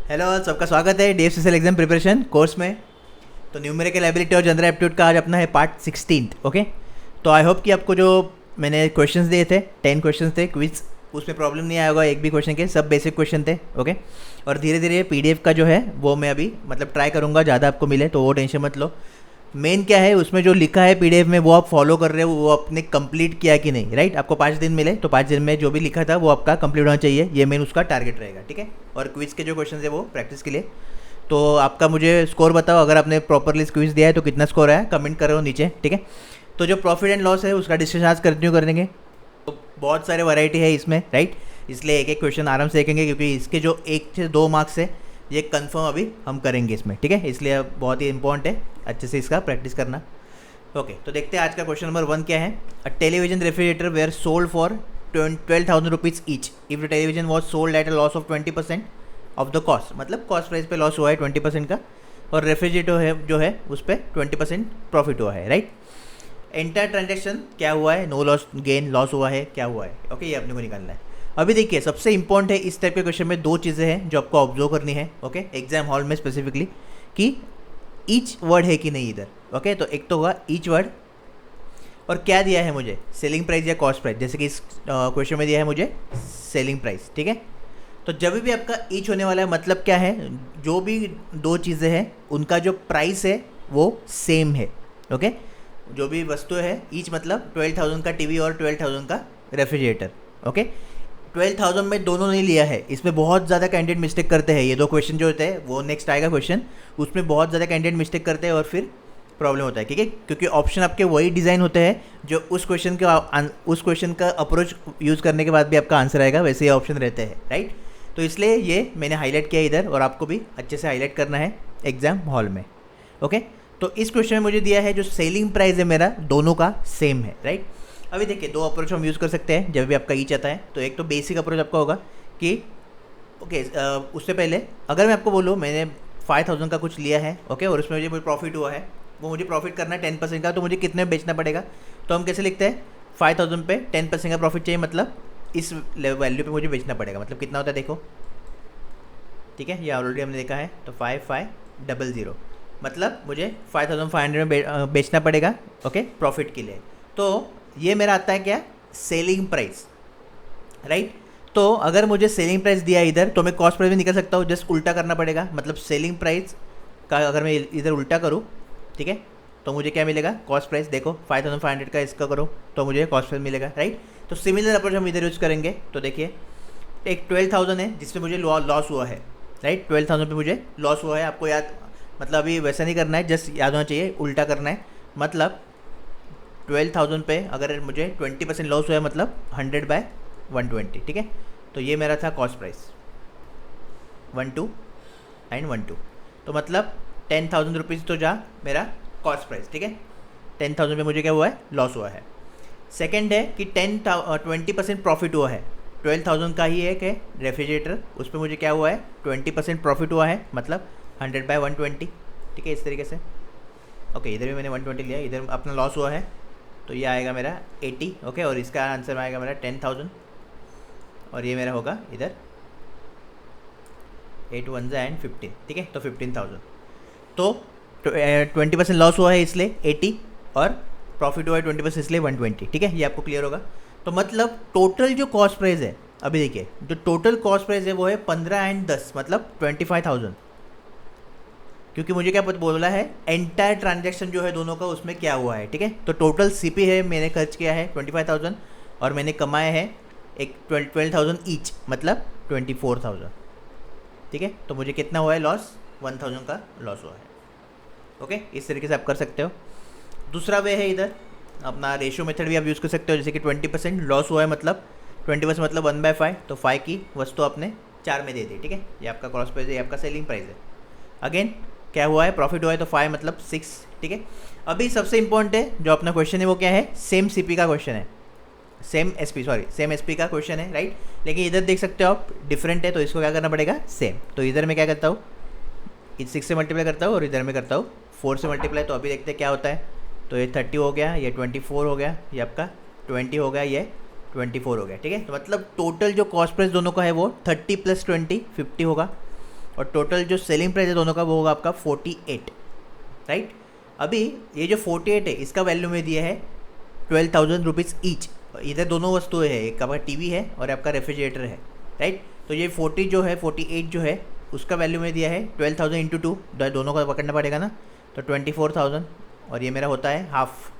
Hello, सबका स्वागत है DFCCL एग्जाम प्रिपरेशन कोर्स में। तो न्यूमेरिकल एबिलिटी और जनरल एप्टीट्यूड का आज अपना है पार्ट 16। ओके, तो आई होप कि आपको जो मैंने क्वेश्चंस दिए थे 10 क्वेश्चंस थे क्विज, उसमें प्रॉब्लम नहीं आया होगा एक भी क्वेश्चन के, सब बेसिक क्वेश्चन थे। ओके, और धीरे धीरे PDF का जो है वो मैं अभी ट्राई करूँगा ज़्यादा आपको मिले, तो वो टेंशन मत लो। मेन क्या है उसमें जो लिखा है PDF में वो आप फॉलो कर रहे हो, वो आपने कंप्लीट किया कि नहीं, राइट। आपको 5 दिन मिले तो 5 दिन में जो भी लिखा था वो आपका कंप्लीट होना चाहिए, ये मेन उसका टारगेट रहेगा, ठीक है। और क्विज के जो क्वेश्चन है वो प्रैक्टिस के लिए। तो आपका मुझे स्कोर बताओ, अगर आपने प्रॉपरली क्विज दिया है तो कितना स्कोर आया, कमेंट करो नीचे, ठीक है। तो जो प्रॉफिट एंड लॉस है उसका डिस्कशन आज कंटिन्यू करेंगे। तो बहुत सारे वैरायटी है इसमें, राइट, इसलिए एक एक क्वेश्चन आराम से देखेंगे, क्योंकि इसके जो 1 से 2 मार्क्स है ये कंफर्म अभी हम करेंगे इसमें, ठीक है। इसलिए बहुत ही इंपॉर्टेंट है, अच्छे से इसका प्रैक्टिस करना। ओके, तो देखते हैं आज का क्वेश्चन नंबर 1 क्या है। A television refrigerator were sold for 12,000 rupees each if the television was sold at a loss of 20% of the cost. मतलब कॉस्ट प्राइस पे लॉस हुआ है 20% का, और रेफ्रिजरेटर है जो है उस पर 20% प्रॉफिट हुआ है, राइट। एंटायर ट्रांजेक्शन क्या हुआ है, नो लॉस गेन लॉस हुआ है, क्या हुआ है, ओके, ये अपने को निकालना है। अभी देखिए सबसे इंपॉर्टेंट है इस टाइप के क्वेश्चन में 2 चीज़ें हैं जो आपको ऑब्जर्व करनी है, ओके, एग्जाम हॉल में स्पेसिफिकली, कि ईच वर्ड है कि नहीं इधर। ओके, तो एक तो होगा ईच वर्ड, और क्या दिया है मुझे, सेलिंग प्राइस या कॉस्ट प्राइस। जैसे कि इस क्वेश्चन में दिया है मुझे सेलिंग प्राइस, ठीक है। तो जब भी आपका ईच होने वाला है मतलब क्या है, जो भी 2 चीज़ें हैं उनका जो प्राइस है वो सेम है। ओके, जो भी वस्तु है ईच मतलब 12,000 का टीवी और 12,000 का रेफ्रिजरेटर। ओके, 12,000 में दोनों नहीं लिया है, इसमें बहुत ज़्यादा कैंडिडेट मिस्टेक करते हैं। ये 2 क्वेश्चन जो होते हैं वो नेक्स्ट आएगा क्वेश्चन, उसमें बहुत ज़्यादा कैंडिडेट मिस्टेक करते हैं और फिर प्रॉब्लम होता है, ठीक है। क्योंकि ऑप्शन आपके वही डिज़ाइन होते हैं जो उस क्वेश्चन का अप्रोच यूज़ करने के बाद भी आपका आंसर आएगा, वैसे ही ऑप्शन रहते हैं, राइट। तो इसलिए ये मैंने हाईलाइट किया इधर, और आपको भी अच्छे से हाईलाइट करना है एग्जाम हॉल में। ओके, तो इस क्वेश्चन में मुझे दिया है जो सेलिंग प्राइस है मेरा दोनों का सेम है, राइट। अभी देखिए 2 अप्रोच हम यूज़ कर सकते हैं जब भी आपका ईच आता है। तो एक तो बेसिक अप्रोच आपका होगा कि ओके, उससे पहले अगर मैं आपको बोलूँ मैंने 5,000 का कुछ लिया है, ओके, और उसमें मुझे प्रॉफिट हुआ है, वो मुझे प्रॉफिट करना है 10% का, तो मुझे कितने में बेचना पड़ेगा। तो हम कैसे लिखते हैं, 5,000 पे 10% का प्रॉफिट चाहिए, मतलब इस वैल्यू पे मुझे बेचना पड़ेगा। मतलब कितना होता है देखो, ठीक है, ये ऑलरेडी हमने देखा है। तो 5500 मतलब मुझे 5,500 में बेचना पड़ेगा, ओके, प्रॉफिट के लिए। तो ये मेरा आता है क्या, सेलिंग प्राइस, राइट। तो अगर मुझे सेलिंग प्राइस दिया इधर तो मैं कॉस्ट प्राइस भी निकल सकता हूँ, जस्ट उल्टा करना पड़ेगा। मतलब सेलिंग प्राइस का अगर मैं इधर उल्टा करूँ, ठीक है, तो मुझे क्या मिलेगा, कॉस्ट प्राइस। देखो 5,500 का इसका करो तो मुझे कॉस्ट प्राइस मिलेगा, राइट। तो सिमिलर अप्रोच हम इधर यूज़ करेंगे। तो देखिए एक 12,000 है जिसमें मुझे लॉस हुआ है, राइट, 12,000 पे मुझे लॉस हुआ है। आपको याद, मतलब अभी वैसा नहीं करना है, जस्ट याद होना चाहिए, उल्टा करना है। मतलब 12,000 पे अगर मुझे 20% लॉस हुआ है, मतलब 100/120, ठीक है। तो ये मेरा था कॉस्ट प्राइस 12 एंड 12, तो मतलब 10,000 रुपीज़ तो जा मेरा कॉस्ट प्राइस, ठीक है। 10,000 पे मुझे क्या हुआ है, लॉस हुआ है। सेकंड है कि 20% प्रॉफिट हुआ है, 12,000 का ही एक है रेफ्रिजरेटर, उस पर मुझे क्या हुआ है, 20% प्रॉफिट हुआ है, मतलब 100/120, ठीक है, इस तरीके से। ओके, इधर भी मैंने 120 लिया, इधर अपना लॉस हुआ है, तो ये आएगा मेरा 80, ओके, और इसका आंसर आएगा मेरा 10,000, और ये मेरा होगा इधर 8 1 एंड 15, ठीक है, तो 15,000। तो 20% लॉस हुआ है इसलिए 80, और प्रॉफिट हुआ है 20% इसलिए 120, ठीक है, ये आपको क्लियर होगा। तो मतलब टोटल जो कॉस्ट प्राइस है, अभी देखिए जो टोटल कॉस्ट प्राइस है वो है 15 एंड 10, मतलब 25,000। क्योंकि मुझे क्या बोला है, एंटायर ट्रांजैक्शन जो है दोनों का उसमें क्या हुआ है, ठीक है। तो टोटल CP है, मैंने खर्च किया है 25,000, और मैंने कमाया है एक 12,000 ईच, मतलब 24,000, ठीक है। तो मुझे कितना हुआ है लॉस, 1,000 का लॉस हुआ है। ओके, इस तरीके से आप कर सकते हो। दूसरा वे है इधर अपना रेशियो मेथड भी आप यूज़ कर सकते हो। जैसे कि 20% लॉस हुआ है, मतलब 20% मतलब 1/5, तो 5 की वस्तु आपने 4 में दे दी, ठीक है। ये आपका कॉस्ट प्राइस है, ये आपका सेलिंग प्राइस है। अगेन क्या हुआ है, प्रॉफिट हुआ है, तो 5 मतलब 6, ठीक है। अभी सबसे इंपॉर्टेंट है जो अपना क्वेश्चन है वो क्या है, सेम CP का क्वेश्चन है, सेम SP का क्वेश्चन है, राइट। लेकिन इधर देख सकते हो आप डिफरेंट है, तो इसको क्या करना पड़ेगा, सेम। तो इधर मैं क्या करता हूँ, 6 से मल्टीप्लाई करता हूँ, और इधर मैं करता हूँ 4 से मल्टीप्लाई। तो अभी देखते हैं क्या होता है। तो ये 30 हो गया, ये 24 हो गया, ये आपका 20 हो गया, ये 24 हो गया, ठीक है। तो मतलब टोटल जो कॉस्ट प्राइस दोनों का है वो 30 + 20 50 होगा। और टोटल जो सेलिंग प्राइस है दोनों का वो होगा आपका 48, राइट। अभी ये जो 48 है इसका वैल्यू में दिया है 12,000 रुपीज़ ईच। इधर दोनों वस्तुएं हैं, एक आपका टीवी है और आपका रेफ्रिजरेटर है, राइट। तो ये 40 जो है 48 जो है उसका वैल्यू में दिया है 12,000 इंटू 2, दोनों का पकड़ना पड़ेगा ना, तो 24,000 और ये मेरा होता है हाफ,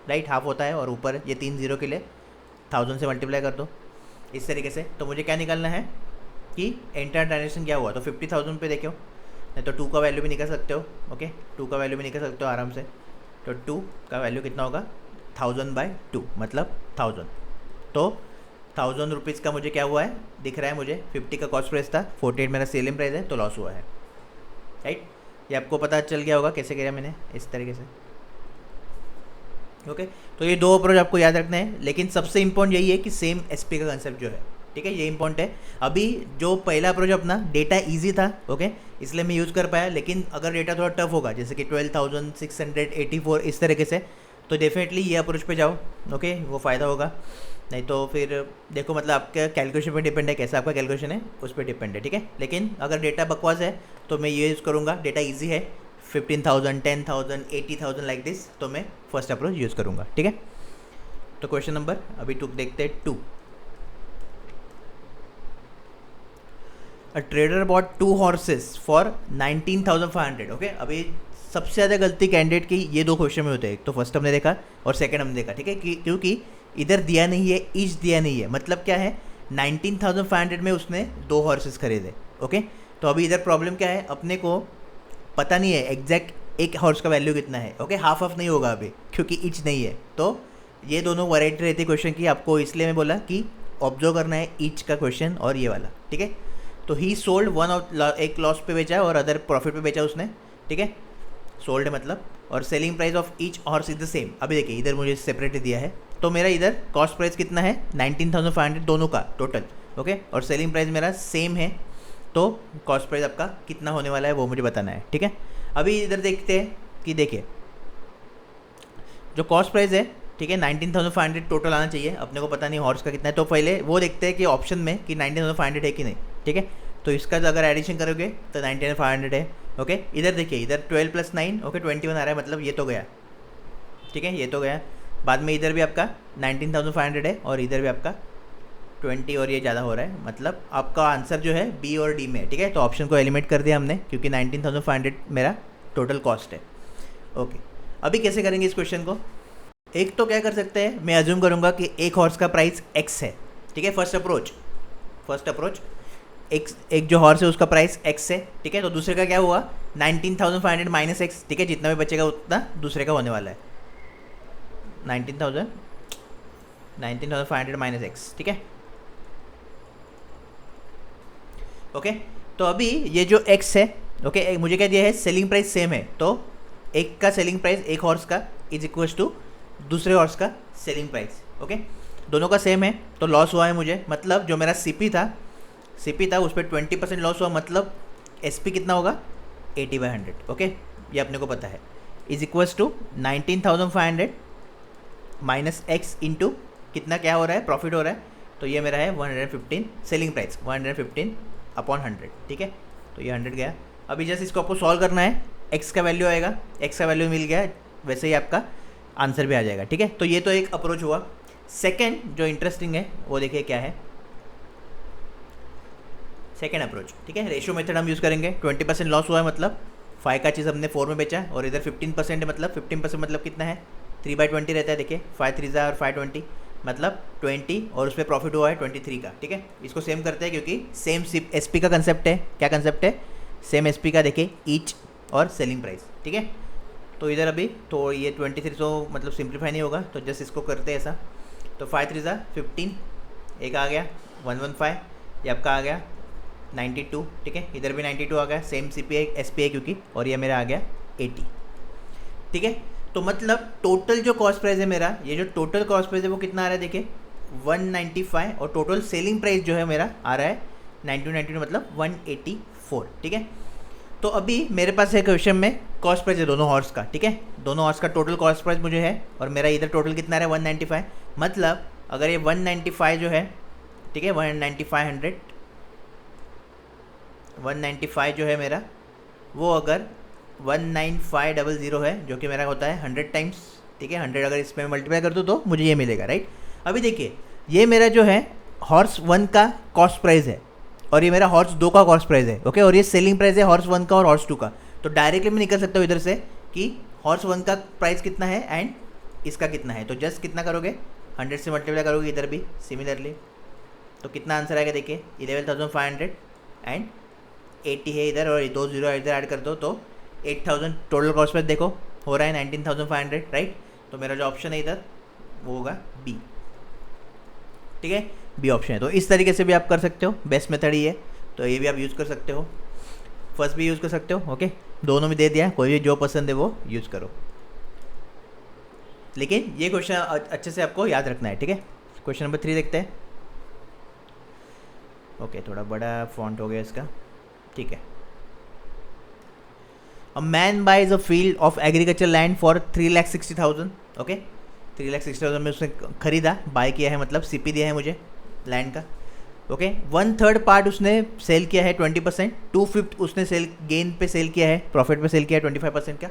राइट, हाफ होता है। और ऊपर ये 3 जीरो के लिए 1000 से मल्टीप्लाई कर दो इस तरीके से। तो मुझे क्या निकालना है कि एंटायर ट्रांजेक्शन क्या हुआ, तो 50,000 पे देखो, नहीं तो 2 का वैल्यू भी निकाल सकते हो, ओके, 2 का वैल्यू भी निकाल सकते हो आराम से। तो 2 का वैल्यू कितना होगा 1000/2 मतलब 1000। तो 1000 रुपीज़ का मुझे क्या हुआ है दिख रहा है मुझे, 50 का कॉस्ट प्राइस था, 48 मेरा सेलिंग प्राइस है, तो लॉस हुआ है, राइट। ये आपको पता चल गया होगा कैसे किया मैंने, इस तरीके से, ओके। तो ये 2 अप्रोच आपको याद रखना है, लेकिन सबसे इंपॉर्टेंट यही है कि सेम एसपी का कंसेप्ट जो है, ठीक है, ये इंपॉर्टेंट है। अभी जो पहला अप्रोच अपना डेटा इजी था, ओके, इसलिए मैं यूज़ कर पाया, लेकिन अगर डेटा थोड़ा टफ होगा जैसे कि 12,684 इस तरीके से, तो डेफिनेटली ये अप्रोच पे जाओ, ओके, वो फ़ायदा होगा। नहीं तो फिर देखो, मतलब आपका कैलकुलेशन पे डिपेंड है, कैसा आपका कैलकुलेशन है उस पर डिपेंड है, ठीक है। लेकिन अगर डेटा बकवास है तो मैं ये यूज़ करूँगा, डेटा ईजी है, 15,000, 10,000, 80,000 लाइक दिस, तो मैं फर्स्ट अप्रोच यूज़ करूँगा, ठीक है। तो क्वेश्चन नंबर अभी 2 देखते हैं। 2, a trader bought 2 horses for 19,500, okay. अभी सबसे ज़्यादा गलती कैंडिडेट की ये 2 क्वेश्चन में होते हैं, एक तो फर्स्ट हमने देखा और सेकंड हमने देखा, ठीक है, क्योंकि इधर दिया नहीं है, ईच दिया नहीं है, मतलब क्या है 19,500 में उसने 2 हॉर्सेस खरीदे, ओके। तो अभी इधर प्रॉब्लम क्या है, अपने को पता नहीं है एग्जैक्ट एक हॉर्स का वैल्यू कितना है, ओके, हाफ ऑफ नहीं होगा अभी क्योंकि ईच नहीं है। तो ये दोनों वैरायटी रहती है क्वेश्चन की, आपको इसलिए मैं बोला कि ऑब्जर्व करना है ईच का क्वेश्चन और ये वाला, ठीक है। तो ही सोल्ड वन ऑफ, एक लॉस पे बेचा और अदर प्रॉफिट पे बेचा उसने, ठीक है, सोल्ड मतलब, और selling price of each horse is the same. अभी देखिए इधर मुझे सेपरेट दिया है, तो मेरा इधर कॉस्ट प्राइस कितना है 19,500 दोनों का टोटल, ओके, और सेलिंग प्राइस मेरा सेम है, तो कॉस्ट प्राइस आपका कितना होने वाला है वो मुझे बताना है, ठीक है। अभी इधर देखते हैं कि देखिए जो कॉस्ट प्राइस है, ठीक है, 19,500 टोटल आना चाहिए, अपने को पता नहीं हॉर्स का कितना है, तो पहले वो देखते हैं कि ऑप्शन में कि 19,500 है कि नहीं, ठीक है। तो इसका अगर एडिशन करोगे तो 19,500 है, ओके। इधर देखिए, इधर 12 + 9, ओके, 21 आ रहा है, मतलब ये तो गया, ठीक है, ये तो गया। बाद में इधर भी आपका 19,500 है और इधर भी आपका 20 और ये ज़्यादा हो रहा है, मतलब आपका आंसर जो है बी और डी में है, ठीक है। तो ऑप्शन को एलिमिनेट कर दिया हमने क्योंकि 19,500 मेरा टोटल कॉस्ट है, ओके। अभी कैसे करेंगे इस क्वेश्चन को, एक तो क्या कर सकते हैं, मैं अज्यूम करूँगा कि एक हॉर्स का प्राइस x है, ठीक है, फर्स्ट अप्रोच एक जो हॉर्स है उसका प्राइस x है, ठीक है। तो दूसरे का क्या हुआ 19,500 माइनस x, ठीक है, जितना भी बचेगा उतना दूसरे का होने वाला है, 19,500 माइनस x, ठीक है, ओके। तो अभी ये जो x है, ओके, मुझे क्या दिया है सेलिंग प्राइस सेम है, तो एक का सेलिंग प्राइस एक हॉर्स का इज इक्वल्स टू दूसरे हॉर्स का सेलिंग प्राइस, ओके, दोनों का सेम है, तो लॉस हुआ है मुझे, मतलब जो मेरा सीपी था उस पर 20% लॉस हुआ, मतलब एसपी कितना होगा 80/100, ओके, ये अपने को पता है, is equals to 19,500 minus x into कितना क्या हो रहा है प्रॉफिट हो रहा है, तो ये मेरा है 115 सेलिंग प्राइस 115/100, ठीक है। तो ये 100 गया। अभी जैसे इसको आपको सॉल्व करना है, एक्स का वैल्यू आएगा, एक्स का वैल्यू मिल गया, वैसे ही आपका आंसर भी आ जाएगा, ठीक है। तो ये तो एक अप्रोच हुआ। सेकंड जो इंटरेस्टिंग है वो देखिए क्या है, सेकंड अप्रोच, ठीक है, रेशियो मेथड हम यूज़ करेंगे। 20% लॉस हुआ है, मतलब 5 का चीज़ हमने 4 में बेचा, और इधर 15% है, मतलब 15% मतलब कितना है 3/20 रहता है, देखिए 5 3 और 5 20, मतलब 20, और उस पर प्रॉफिट हुआ है 23 का, ठीक है। इसको सेम करते हैं क्योंकि सेम एसपी का कंसेप्ट है, क्या कंसेप्ट है, सेम एसपी का, देखिए ईच और सेलिंग प्राइस, ठीक है। तो इधर अभी तो ये 23 तो मतलब सिंप्लीफाई नहीं होगा, तो जस्ट इसको करते हैं ऐसा, तो 5 3 15, एक आ गया 115, ये आपका आ गया 92, ठीक है, इधर भी 92 आ गया, सेम CPI SPI क्योंकि, और ये मेरा आ गया 80, ठीक है। तो मतलब टोटल जो कॉस्ट प्राइस है मेरा, ये जो टोटल कॉस्ट प्राइस है वो कितना आ रहा है, देखिए 195, और टोटल सेलिंग प्राइस जो है मेरा आ रहा है 92 मतलब 184, ठीक है। तो अभी मेरे पास है क्वेश्चन में कॉस्ट प्राइस है दोनों हॉर्स का, ठीक है, दोनों हॉर्स का टोटल कॉस्ट प्राइस मुझे है, और मेरा इधर टोटल कितना आ रहा है 195, मतलब अगर ये 195 जो है, ठीक है, 19500 195 जो है मेरा, वो अगर 19500 है, जो कि मेरा होता है 100 टाइम्स, ठीक है। 100 अगर इसमें मल्टीप्लाई कर दूँ तो मुझे ये मिलेगा, राइट। अभी देखिए, ये मेरा जो है हॉर्स 1 का कॉस्ट प्राइस है और ये मेरा हॉर्स 2 का कॉस्ट प्राइस है, ओके। और ये सेलिंग प्राइस है हॉर्स 1 का और हॉर्स 2 का। तो डायरेक्टली मैं निकल सकता हूँ इधर से कि हॉर्स 1 का प्राइस कितना है एंड इसका कितना है। तो जस्ट कितना करोगे, 100 से मल्टीप्लाई करोगे इधर भी सिमिलरली, तो कितना आंसर आएगा देखिए 11,500 एंड 80 है इधर, और 2 जीरो इधर ऐड कर दो तो 8,000 टोटल कॉस्ट प्राइस देखो हो रहा है 19,500, राइट। तो मेरा जो ऑप्शन है इधर वो होगा बी, ठीक है, बी ऑप्शन है। तो इस तरीके से भी आप कर सकते हो, बेस्ट मेथड ही है। तो ये भी आप यूज़ कर सकते हो, फर्स्ट भी यूज़ कर सकते हो, ओके। दोनों में दे दिया, कोई भी जो पसंद है वो यूज़ करो, लेकिन ये क्वेश्चन अच्छे से आपको याद रखना है, ठीक है। क्वेश्चन नंबर 3 देखते हैं। ओके, थोड़ा बड़ा फॉन्ट हो गया इसका, ठीक है। A man buys a field of agriculture land for 3,60,000, okay. 3,60,000 में उसने खरीदा, बाय किया है, मतलब सीपी दिया है मुझे लैंड का, ओके। 1/3 पार्ट उसने सेल किया है 20%, 2/5 उसने सेल गेन पे सेल किया है, प्रॉफिट पे सेल किया है 25% का।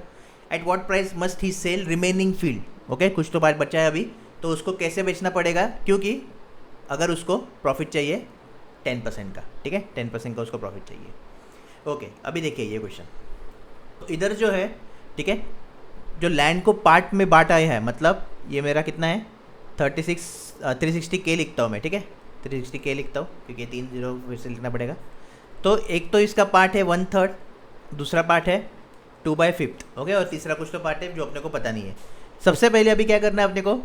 At what price must he sell remaining field, okay. कुछ तो पार्ट बचा है अभी, तो उसको कैसे बेचना पड़ेगा, क्योंकि अगर उसको प्रॉफिट चाहिए 10% का, ठीक है, 10% का उसको प्रॉफिट चाहिए, ओके। अभी देखिए ये क्वेश्चन, तो इधर जो है, ठीक है, जो लैंड को पार्ट में बांटा है, मतलब ये मेरा कितना है 360K लिखता हूँ मैं, ठीक है, 360K लिखता हूँ क्योंकि 3 जीरो फिर से लिखना पड़ेगा। तो एक तो इसका पार्ट है 1/3, दूसरा पार्ट है 2/5, ओके, और तीसरा कुछ तो पार्ट है जो अपने को पता नहीं है। सबसे पहले अभी क्या करना है अपने को,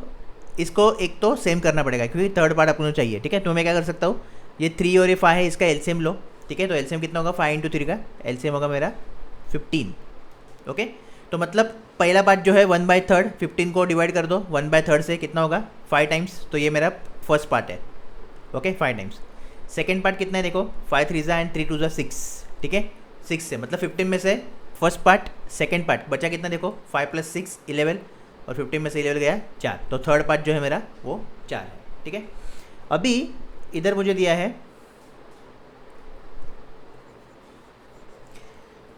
इसको एक तो सेम करना पड़ेगा क्योंकि थर्ड पार्ट अपने को चाहिए, ठीक है। तो मैं क्या कर सकता हूँ, ये 3 और ये 5 है, इसका एलसीएम लो, ठीक है। तो एलसीएम कितना होगा, 5 × 3 का एलसीएम होगा मेरा 15, ओके। तो मतलब पहला पार्ट जो है 1/3, 15 को डिवाइड कर दो 1/3 से, कितना होगा 5 टाइम्स, तो ये मेरा फर्स्ट पार्ट है, ओके, 5 टाइम्स। सेकेंड पार्ट कितना है देखो, 5 3 एंड 3 2 6, ठीक है, 6 से, मतलब 15 में से फर्स्ट पार्ट, सेकेंड पार्ट बचा कितना देखो, 5 + 6 11, और 15 में से 11 गया 4, तो थर्ड पार्ट जो है मेरा वो 4 है, ठीक है। अभी इधर मुझे दिया है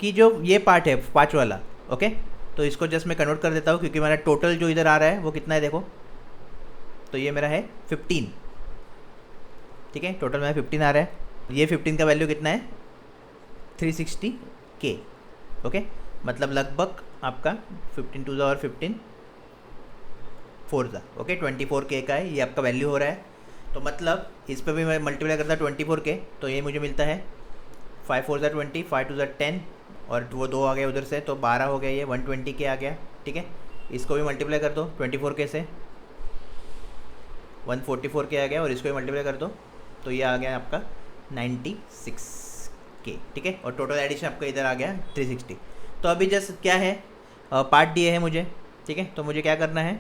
कि जो ये पार्ट है 5 वाला, ओके, तो इसको जस्ट मैं कन्वर्ट कर देता हूँ क्योंकि मेरा टोटल जो इधर आ रहा है वो कितना है देखो, तो ये मेरा है 15, ठीक है, टोटल मेरा 15 आ रहा है। ये 15 का वैल्यू कितना है 360K, ओके, मतलब लगभग आपका 15 2 और 15 4, ओके, 24K का है ये आपका वैल्यू हो रहा है। तो मतलब इस पर भी मैं मल्टीप्लाई करता 24K, तो ये मुझे मिलता है 5 4 20, 5 2 10, और वो 2 आ गया उधर से, तो 12 हो गया, ये 120K आ गया, ठीक है। इसको भी मल्टीप्लाई कर दो 24K से, 144K आ गया, और इसको भी मल्टीप्लाई कर दो तो ये आ गया आपका 96K, ठीक है। और टोटल एडिशन आपका इधर आ गया 360। तो अभी जस्ट क्या है, पार्ट दिए है मुझे, ठीक है, तो मुझे क्या करना है,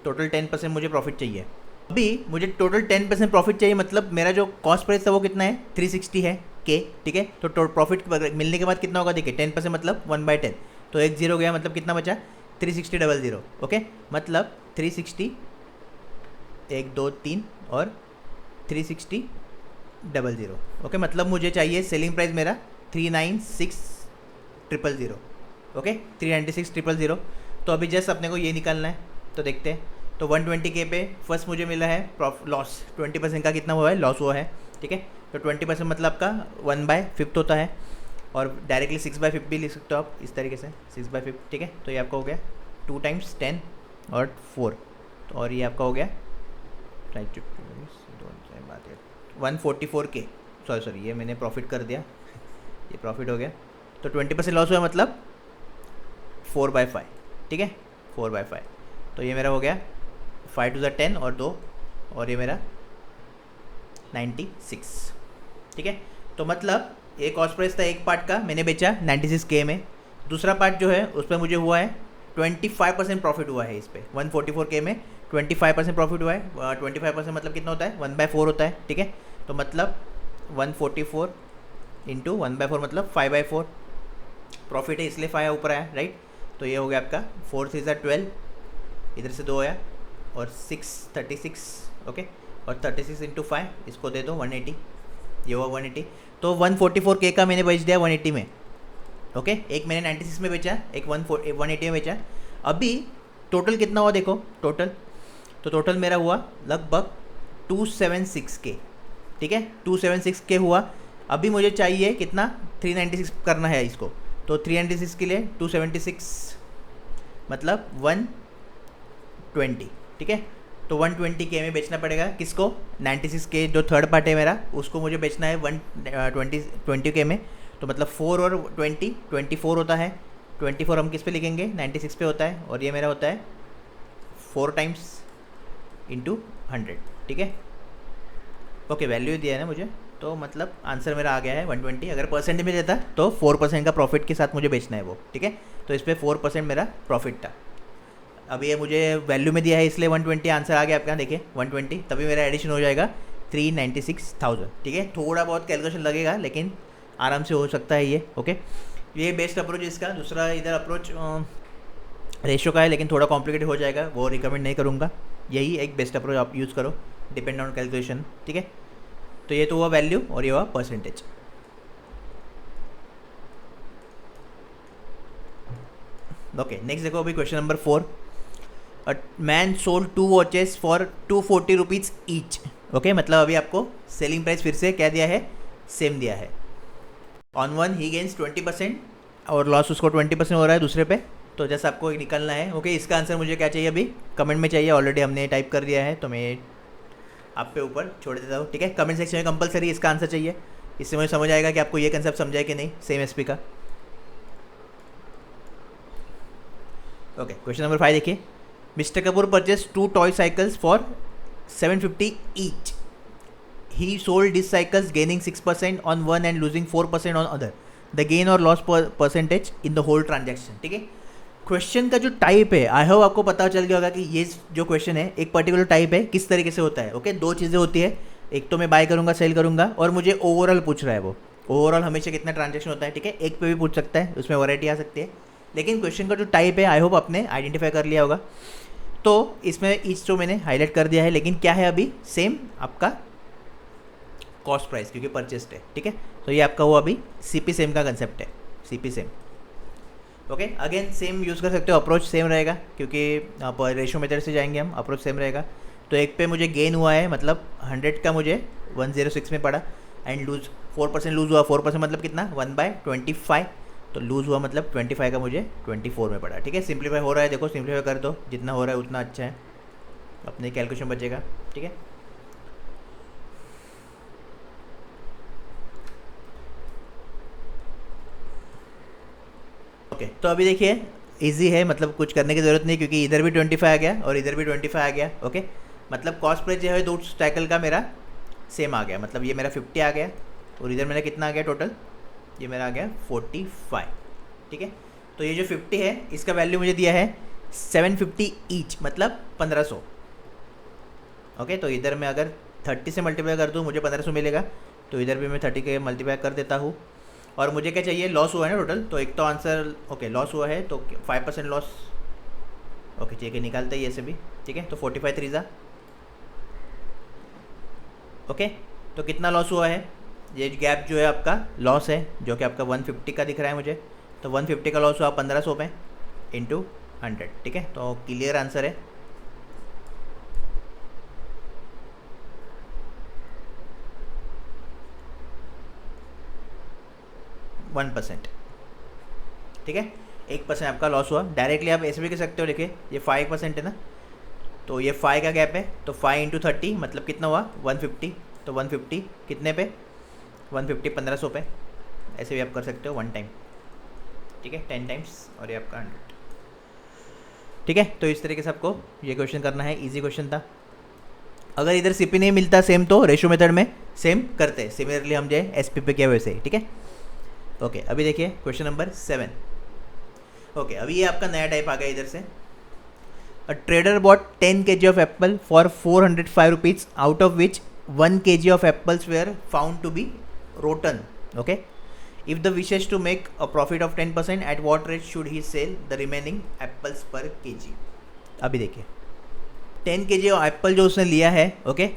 टोटल 10% मुझे प्रॉफिट चाहिए। अभी मुझे टोटल 10% प्रॉफिट चाहिए, मतलब मेरा जो कॉस्ट प्राइस था वो कितना है 360 है K, ठीक है। तो प्रॉफिट मिलने के बाद कितना होगा देखिए, 10% मतलब 1/10, तो 1 0 गया, मतलब कितना बचा 360 ओके, मतलब 360 1 2 3 और 360 ओके। मतलब मुझे चाहिए सेलिंग प्राइस मेरा 396,000, ओके, 396,000। तो अभी जस्ट अपने को ये निकालना है, तो देखते हैं। तो 120K पे फर्स्ट मुझे मिला है लॉस, 20% का कितना हुआ है लॉस हुआ है, ठीक है। तो 20% मतलब आपका 1/5 होता है, और डायरेक्टली 6/5 भी लिख सकते हो आप इस तरीके से, 6/5, ठीक है। तो ये आपका हो गया 2 × 10 और 4, तो और ये आपका हो गया 144K, सॉरी ये मैंने प्रॉफिट कर दिया, ये प्रॉफिट हो गया। तो 20% लॉस हुआ मतलब 4/5, ठीक है, 4/5। तो ये मेरा हो गया 5 2 10 और 2, और ये मेरा 96, ठीक है। तो मतलब एक कॉस्ट प्राइस था एक पार्ट का, मैंने बेचा 96K में। दूसरा पार्ट जो है उस पर मुझे हुआ है 25% प्रॉफिट हुआ है, इस पर 144K में 25% प्रॉफिट हुआ है। 25% मतलब कितना होता है 1/4 होता है, ठीक है। तो मतलब 144 इंटू 1/4 मतलब 5/4 प्रॉफिट है, इसलिए 5 ऊपर आया, राइट। तो ये हो गया आपका 4 3 12, इधर से 2 आया, और 6 36, ओके, और 36 × 5 इसको दे दो 180, ये हुआ 180, तो 144K का मैंने बेच दिया 180 में। ओके, एक मैंने 96 में बेचा, एक 180 में बेचा। अभी टोटल कितना हुआ देखो, टोटल, तो टोटल मेरा हुआ लगभग 276K, ठीक है, 276K हुआ। अभी मुझे चाहिए कितना, 396 करना है इसको, तो 396 के लिए 276 मतलब 120, ठीक है। तो 120K में बेचना पड़ेगा किसको, 96K जो थर्ड पार्ट है मेरा, उसको मुझे बेचना है 120K में। तो मतलब 4 और 20 24 होता है। 24 हम किस पे लिखेंगे, 96 पे होता है, और ये मेरा होता है 4 टाइम्स इंटू 100, ठीक है। ओके, वैल्यू दिया है ना मुझे, तो मतलब आंसर मेरा आ गया है 120। अगर परसेंट में देता तो 4% का प्रॉफिट के साथ मुझे बेचना है वो, ठीक है। तो इस पर 4% मेरा प्रॉफिट था। अभी ये मुझे वैल्यू में दिया है इसलिए 120 आंसर आ गया आपका, देखिए 120, तभी मेरा एडिशन हो जाएगा 396,000, ठीक है। थोड़ा बहुत कैलकुलेशन लगेगा लेकिन आराम से हो सकता है ये। ओके, ये बेस्ट अप्रोच इसका। दूसरा इधर अप्रोच रेशियो का है लेकिन थोड़ा कॉम्प्लिकेटेड हो जाएगा, वो रिकमेंड नहीं करूँगा। यही एक बेस्ट अप्रोच आप यूज़ करो, डिपेंड ऑन कैलकुलेशन, ठीक है। तो ये तो हुआ वैल्यू और ये हुआ परसेंटेज। ओके, नेक्स्ट देखो अभी question number 4। A man sold 2 watches for 240 rupees each. Okay, मतलब अभी आपको सेलिंग प्राइस फिर से क्या दिया है, सेम दिया है। ऑन वन ही गेन्स 20% और लॉस उसको 20% हो रहा है दूसरे पे, तो जैसा आपको निकलना है। ओके, इसका आंसर मुझे क्या चाहिए, अभी कमेंट में चाहिए, ऑलरेडी हमने टाइप कर दिया है, तो मैं आप पे ऊपर छोड़ देता हूँ, ठीक है। कमेंट सेक्शन में कंपलसरी इसका आंसर चाहिए, इससे मुझे समझ आएगा कि आपको ये कंसेप्ट समझा है कि नहीं सेम एसपी का। ओके, क्वेश्चन नंबर 5 देखिए। Mister Kapoor purchase 2 toy cycles for 750 each. He sold these cycles gaining 6% on one and losing 4% on other. The gain or loss percentage in the whole transaction, ठीक है। Question का जो type है, I hope आपको पता चल गया होगा कि ये जो क्वेश्चन है एक पर्टिकुलर टाइप है, किस तरीके से होता है। ओके, 2 चीज़ें होती है, एक तो मैं बाय करूँगा सेल करूँगा, और मुझे ओवरऑल पूछ रहा है वो ओवरऑल हमेशा कितना ट्रांजेक्शन होता है, ठीक है। एक पे भी पूछ सकता है, उसमें वैरायटी आ सकती है, लेकिन क्वेश्चन का जो टाइप है आई होप आपने आइडेंटिफाई कर लिया होगा। तो इसमें ईच तो मैंने हाईलाइट कर दिया है, लेकिन क्या है अभी सेम आपका कॉस्ट प्राइस, क्योंकि परचेस्ड है, ठीक है। तो ये आपका हुआ अभी सीपी सेम का कंसेप्ट है, CP same. Okay, again same use कर सकते हो, अप्रोच सेम रहेगा, क्योंकि आप रेशो मेथड से जाएंगे हम, अप्रोच सेम रहेगा। तो एक पे मुझे गेन हुआ है, मतलब 100 का मुझे 106 में पड़ा, एंड लूज 4% लूज़ हुआ। 4% मतलब कितना, 1/25, तो लूज़ हुआ मतलब 25 का मुझे 24 में पड़ा, ठीक है। सिंप्लीफाई हो रहा है, देखो सिंप्लीफाई कर दो, जितना हो रहा है उतना अच्छा है, अपने कैलकुलेशन बचेगा, ठीक है। ओके, तो अभी देखिए इजी है, मतलब कुछ करने की ज़रूरत नहीं, क्योंकि इधर भी 25 आ गया और इधर भी 25 आ गया। ओके, मतलब कॉस्ट प्राइस जो है 2 साइकिल का मेरा सेम आ गया, मतलब ये मेरा 50 आ गया और इधर मेरा कितना आ गया टोटल, ये मेरा आ गया 45, ठीक है। तो ये जो 50 है इसका वैल्यू मुझे दिया है 750 ईच, मतलब 1500। ओके, तो इधर मैं अगर 30 से मल्टीप्लाई कर दूँ मुझे 1500 मिलेगा, तो इधर भी मैं 30 के मल्टीप्लाई कर देता हूँ। और मुझे क्या चाहिए, लॉस हुआ है ना टोटल, तो एक तो आंसर ओके लॉस हुआ है, तो 5% लॉस। ओके, ठीक है, निकालते हैं ये से भी, ठीक है। तो 45 3 ओके, तो कितना लॉस हुआ है, ये गैप जो है आपका लॉस है, जो कि आपका 150 का दिख रहा है मुझे, तो 150 का लॉस हुआ 1500 पे इंटू 100, ठीक है। तो क्लियर आंसर है। %1, ठीक है, 1% आपका लॉस हुआ। डायरेक्टली आप ऐसे भी कर सकते हो, देखिए ये 5% है ना, तो ये 5 का गैप है, तो 5 × 30 मतलब कितना हुआ 150, तो 150 कितने पे, 150 1500 पे, ऐसे भी आप कर सकते हो 1 टाइम, ठीक है, 10 टाइम्स, और ये आपका 100, ठीक है। तो इस तरीके से आपको ये क्वेश्चन करना है, इजी क्वेश्चन था। अगर इधर सीपी नहीं मिलता सेम, तो रेशो मेथड में सेम करते हैं, सिमिलरली हम जो एसपी पे किया वैसे ही, ठीक है। ओके, अभी देखिए क्वेश्चन नंबर 7। ओके, अभी ये आपका नया टाइप आ गया इधर से। A trader bought 10 kg of apple for 405 rupees, out of which 1 kg of apples were found to be rotten. Okay, if the wishes to make a profit of 10%, at what rate should he sell the remaining apples per kg। अभी देखिए 10 kg Apple जो उसने लिया है, okay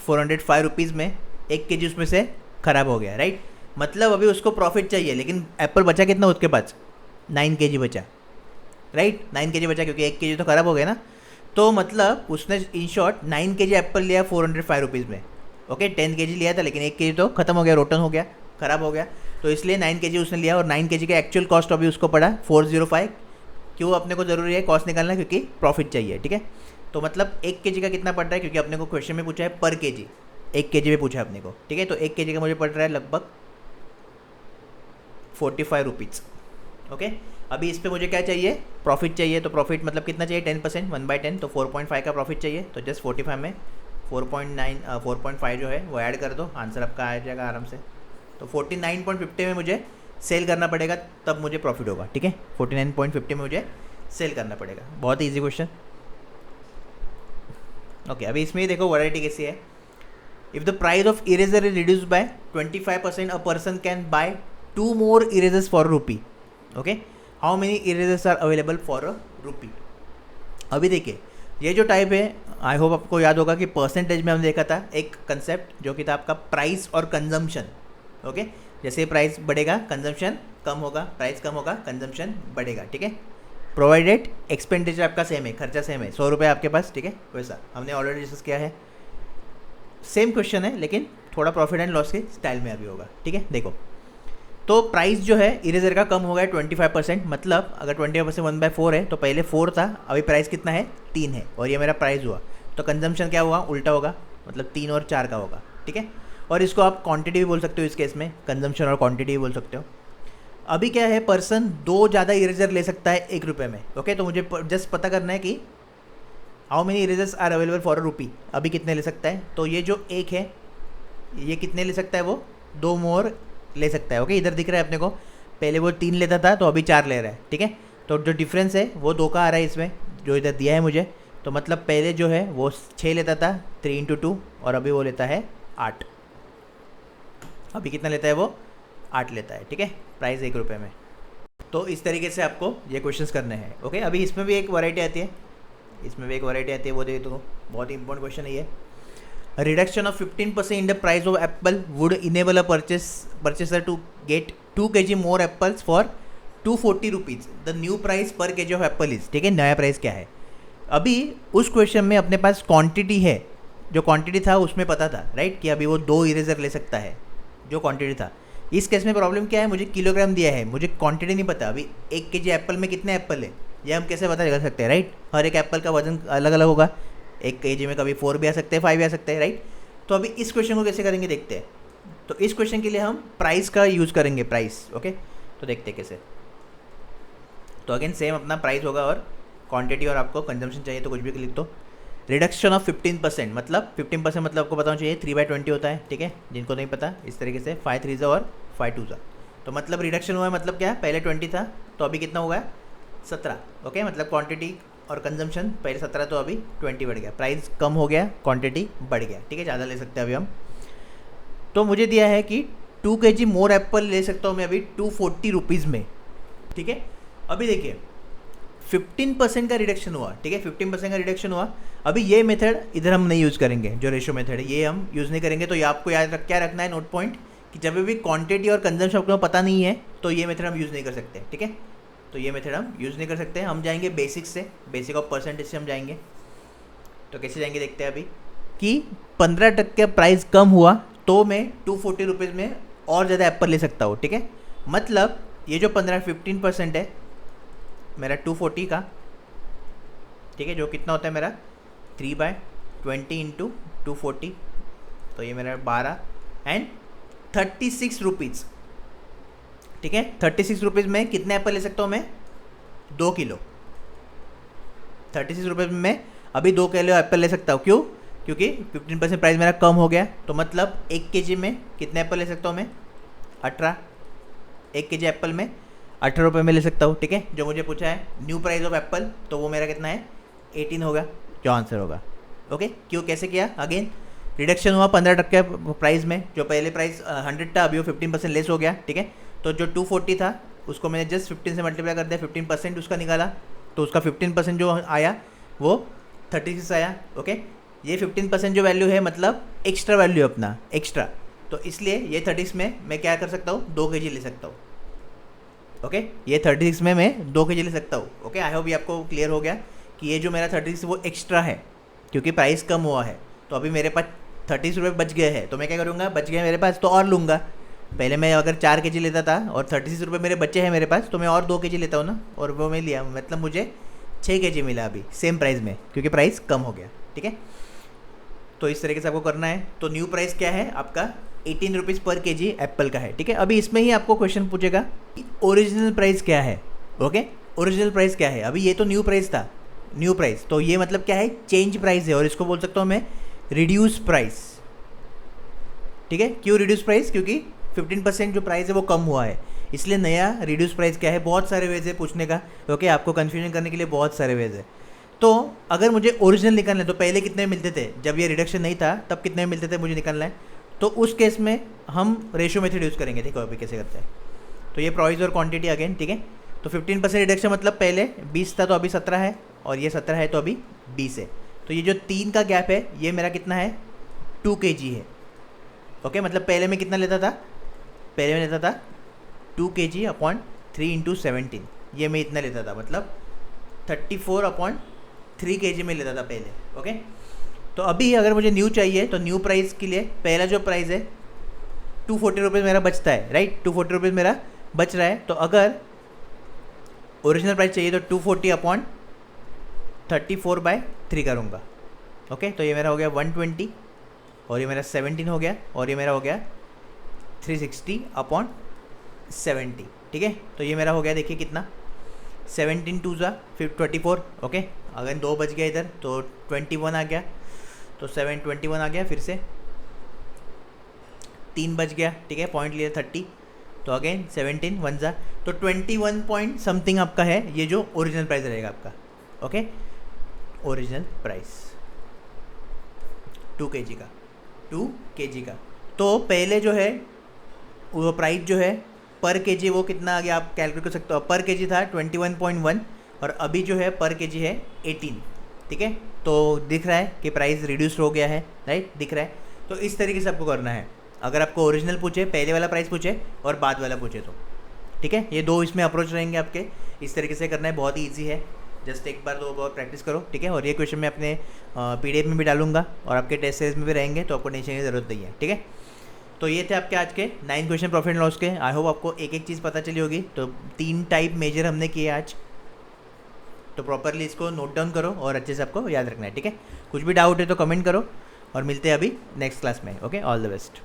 405 rupees में 1 kg उसमें से ख़राब हो गया, राइट। मतलब अभी उसको प्रॉफिट चाहिए, लेकिन एप्पल बचा कितना उसके पास, 9 kg बचा, राइट। 9 kg बचा क्योंकि 1 kg तो ख़राब हो गया ना। तो मतलब उसने इन शॉर्ट 9 kg एप्पल लिया 405 रुपीज़ में, ओके। 10 kg लिया था लेकिन 1 kg तो ख़त्म हो गया, रोटन हो गया, ख़राब हो गया, तो इसलिए 9 kg उसने लिया। और 9 kg का एक्चुअल कॉस्ट अभी उसको पड़ा 405। क्यों अपने को ज़रूरी है कॉस्ट निकालना, क्योंकि प्रॉफिट चाहिए, ठीक है। तो मतलब 1 kg का कितना पड़ रहा है, क्योंकि अपने को क्वेश्चन में पूछा है पर kg, 1 kg में पूछा है अपने को, ठीक है। तो 1 kg का मुझे पड़ रहा है लगभग 45 रुपीज़, ओके। अभी इस पर मुझे क्या चाहिए, प्रॉफिट चाहिए। तो प्रॉफिट मतलब कितना चाहिए, 10%, 1/10, तो 4.5 का प्रॉफिट चाहिए। तो जस्ट 45 में 4.5 जो है वो ऐड कर दो, आंसर आपका आ जाएगा आराम से। तो 49.50 में मुझे सेल करना पड़ेगा, तब मुझे प्रॉफिट होगा, ठीक है। 49.50 में मुझे सेल करना पड़ेगा। बहुत ईजी क्वेश्चन, ओके। अभी इसमें देखो वैरायटी कैसी है। If the price of eraser is reduce by 25%, a person can buy 2 more erasers for ₹1, okay. How many erasers are available for ₹1? अभी देखिए ये जो टाइप है, आई होप आपको याद होगा कि परसेंटेज में हमने देखा था एक कंसेप्ट जो कि था आपका प्राइस और कंजम्पशन, ओके। जैसे प्राइस बढ़ेगा कंजम्पशन कम होगा, प्राइस कम होगा कंजम्पशन बढ़ेगा, ठीक है। प्रोवाइडेड एक्सपेंडिचर आपका सेम है, खर्चा सेम है, 100 रुपये आपके पास, ठीक है। वैसा हमने ऑलरेडी डिस्कस किया है, सेम क्वेश्चन है लेकिन थोड़ा प्रॉफिट एंड लॉस के स्टाइल में अभी होगा, ठीक है। देखो तो प्राइस जो है इरेजर का कम हो गया 25%, मतलब अगर 25% 1/4 है तो पहले 4 था, अभी प्राइस कितना है 3 है, और ये मेरा प्राइस हुआ। तो कंजम्पशन क्या हुआ, उल्टा होगा, मतलब 3 और 4 का होगा, ठीक है। और इसको आप क्वांटिटी भी बोल सकते हो, इस केस में कंजम्पशन और क्वांटिटी भी बोल सकते हो। अभी क्या है, पर्सन 2 ज़्यादा इरेजर ले सकता है 1 रुपये में, ओके। तो मुझे जस्ट पता करना है कि how many erasers are available for ₹1, अभी कितने ले सकता है। तो ये जो 1 है ये कितने ले सकता है, वो 2 मोर ले सकता है, ओके। इधर दिख रहा है अपने को, पहले वो 3 लेता था तो अभी 4 ले रहा है, ठीक है। तो जो डिफरेंस है वो 2 का आ रहा है इसमें, जो इधर दिया है मुझे। तो मतलब पहले जो है वो 6 लेता था 3 × 2, और अभी वो लेता है 8। अभी कितना लेता है वो, 8 लेता है, ठीक है। प्राइस 1 रुपये में। तो इस तरीके से आपको ये क्वेश्चंस करने हैं, ओके। अभी इसमें भी एक वैरायटी आती है, वो देखो, तो बहुत इंपॉर्टेंट क्वेश्चन है ये। Reduction of 15% in the price of apple would enable a purchaser to get 2 kg more apples for 240 rupees. The new price per kg of apple is, ठीक है। नया प्राइस क्या है, अभी उस क्वेश्चन में अपने पास क्वांटिटी है, जो क्वांटिटी था उसमें पता था, राइट, कि अभी वो 2 इरेजर ले सकता है, जो क्वांटिटी था। इस केस में प्रॉब्लम क्या है, मुझे किलोग्राम दिया है, मुझे क्वांटिटी नहीं पता। अभी 1 kg एप्पल में कितने एप्पल है ये हम कैसे पता कर सकते हैं, राइट। हर एक एप्पल का वजन अलग अलग होगा, 1 kg में कभी 4 भी आ सकते हैं, 5 भी आ सकते हैं, राइट। तो अभी इस क्वेश्चन को कैसे करेंगे देखते हैं। तो इस क्वेश्चन के लिए हम प्राइस का यूज़ करेंगे, प्राइस, ओके। तो देखते हैं कैसे। तो अगेन सेम अपना प्राइस होगा और क्वांटिटी, और आपको कंजम्पशन चाहिए तो कुछ भी लिख दो। रिडक्शन ऑफ 15%, मतलब 15% मतलब आपको बताना चाहिए 3/20 होता है, ठीक है। जिनको नहीं पता इस तरीके से 5 3 और 5 2। तो मतलब रिडक्शन हुआ है, मतलब क्या, पहले 20 था तो अभी कितना हुआ है 17, ओके। मतलब क्वांटिटी और कंजम्पशन पहले 17 तो अभी 20 बढ़ गया, प्राइस कम हो गया, क्वांटिटी बढ़ गया, ठीक है। ज़्यादा ले सकते हैं अभी हम। तो मुझे दिया है कि 2 kg मोर एप्पल ले सकता हूँ मैं अभी 240 रुपीज़ में, ठीक है। अभी देखिए 15% का रिडक्शन हुआ, ठीक है, 15% का रिडक्शन हुआ। अभी ये मेथड इधर हम नहीं यूज़ करेंगे, जो रेशो मेथड है ये हम यूज़ नहीं करेंगे। तो ये आपको क्या रखना है नोट पॉइंट, कि जब भी क्वांटिटी और कंजम्पशन आपको पता नहीं है तो ये मेथड हम यूज़ नहीं कर सकते, ठीक है। तो ये मेथड हम यूज़ नहीं कर सकते, हम जाएंगे बेसिक से, बेसिक ऑफ परसेंटेज से हम जाएंगे। तो कैसे जाएंगे देखते हैं अभी, कि 15% प्राइस कम हुआ तो मैं 240 रुपीज़ में और ज़्यादा एप्पल ले सकता हूँ, ठीक है। मतलब ये जो 15% है मेरा 240 का, ठीक है, जो कितना होता है मेरा 3/20 × 240, तो ये मेरा 12 एंड 36 रुपीज़, ठीक है। 36 रुपीज़ में कितने एप्पल ले सकता हूँ मैं, 2 किलो। 36 रुपये में मैं अभी 2 किलो एप्पल ले सकता हूँ, क्यों, क्योंकि 15% प्राइस मेरा कम हो गया। तो मतलब 1 kg में कितने एप्पल ले सकता हूँ मैं, 18। 1 kg एप्पल में 18 रुपये में ले सकता हूँ, ठीक है। जो मुझे पूछा है न्यू प्राइस ऑफ एप्पल, तो वो मेरा कितना है 18 होगा, जो आंसर होगा, ओके। क्यों, कैसे किया, अगेन रिडक्शन हुआ 15% प्राइस में, जो पहले प्राइस 100 था अभी वो 15% लेस हो गया, ठीक है। तो जो 240 था उसको मैंने जस्ट 15 से मल्टीप्लाई कर दिया, 15% उसका निकाला, तो उसका 15% जो आया वो 36 आया, ओके। ये 15% जो वैल्यू है मतलब एक्स्ट्रा वैल्यू अपना, एक्स्ट्रा। तो तो इसलिए ये 36 में मैं क्या कर सकता हूँ, 2 kg ले सकता हूँ। ओके, ये 36 में मैं 2 kg ले सकता हूँ। ओके, आई होप ये आपको क्लियर हो गया कि ये जो मेरा 36 वो एक्स्ट्रा है क्योंकि प्राइस कम हुआ है। तो अभी मेरे पास 30 रुपये बच गए हैं, तो मैं क्या करूँगा, बच गए मेरे पास तो और लूँगा। पहले मैं अगर 4 kg लेता था और 36 रुपये मेरे बच्चे हैं मेरे पास, तो मैं और 2 kg लेता हूँ ना, और वो मैं लिया, मतलब मुझे 6 kg मिला अभी सेम प्राइस में क्योंकि प्राइस कम हो गया। ठीक है, तो इस तरीके से आपको करना है। तो न्यू प्राइस क्या है आपका, 18 रुपीज़ पर kg एप्पल का है। ठीक है, अभी इसमें ही आपको क्वेश्चन पूछेगा ओरिजिनल प्राइस क्या है। ओके, ओरिजिनल प्राइस क्या है, अभी ये तो न्यू प्राइस था, न्यू प्राइस, तो ये मतलब क्या है, चेंज प्राइस है, और इसको बोल सकता हूँ मैं रिड्यूस प्राइस। ठीक है, क्यों रिड्यूस प्राइस, क्योंकि 15% जो प्राइस है वो कम हुआ है, इसलिए नया रिड्यूस प्राइस क्या है। बहुत सारे वेज है पूछने का। ओके, आपको कन्फ्यूजन करने के लिए बहुत सारे वेज है। तो अगर मुझे ओरिजिनल निकालना है तो पहले कितने मिलते थे, जब ये रिडक्शन नहीं था तब कितने मिलते थे मुझे निकालना है, तो उस केस में हम रेशियो मेथड यूज़ करेंगे। देखो अभी कैसे करते हैं, तो ये प्राइस और क्वांटिटी अगेन। ठीक है, तो 15% रिडक्शन मतलब पहले 20 था तो अभी 17 है, और ये 17 है तो अभी 20 है। तो ये जो 3 का गैप है ये मेरा कितना है, 2 kg है। ओके, मतलब पहले मैं कितना लेता था, पहले मैं लेता था 2 kg अपॉन 3 इंटू 17, ये मैं इतना लेता था, मतलब 34 अपॉन 3 kg में लेता था पहले। ओके, तो अभी अगर मुझे न्यू चाहिए तो न्यू प्राइस के लिए पहला जो प्राइस है 240 रुपीज़ मेरा बचता है, राइट, 240 रुपीज़ मेरा बच रहा है। तो अगर ओरिजिनल प्राइस चाहिए तो 240 अपॉन 34/3 करूँगा। ओके, तो ये मेरा हो गया 120, और ये मेरा 17 हो गया, और ये मेरा हो गया 360 अपॉन 70। ठीक है, तो ये मेरा हो गया, देखिए कितना, 17 2 ज़ा फिर 24। ओके, अगर 2 बच गया इधर तो 21 आ गया, तो 721 आ गया, फिर से 3 बच गया। ठीक है, पॉइंट लिया 30, तो अगेन 17 1 ज़ा, तो 21 पॉइंट समथिंग आपका है ये जो ओरिजिनल प्राइस रहेगा आपका। ओके, ओरिजिनल प्राइस 2 kg का, 2 kg का। तो पहले जो है वो प्राइस जो है पर kg वो कितना आ गया आप कैलकुलेट कर सकते हो। पर kg था 21.1 और अभी जो है पर kg है 18। ठीक है, तो दिख रहा है कि प्राइस रिड्यूस हो गया है, राइट, दिख रहा है। तो इस तरीके से आपको करना है। अगर आपको ओरिजिनल पूछे, पहले वाला प्राइस पूछे और बाद वाला पूछे तो ठीक है, ये 2 इसमें अप्रोच रहेंगे आपके। इस तरीके से करना है, बहुत ही ईजी है, जस्ट एक बार 2 बार प्रैक्टिस करो। ठीक है, और ये क्वेश्चन मैं अपने PDF में भी डालूंगा और आपके टेस्ट सीरीज में भी रहेंगे, तो आपको टेंशन की ज़रूरत नहीं है। ठीक है, तो ये थे आपके आज के 9 क्वेश्चन प्रॉफिट एंड लॉस के। आई होप आपको एक एक चीज़ पता चली होगी। तो 3 टाइप मेजर हमने किए आज, तो प्रॉपरली इसको नोट डाउन करो और अच्छे से आपको याद रखना है। ठीक है, कुछ भी डाउट है तो कमेंट करो, और मिलते हैं अभी नेक्स्ट क्लास में। Okay, all the best.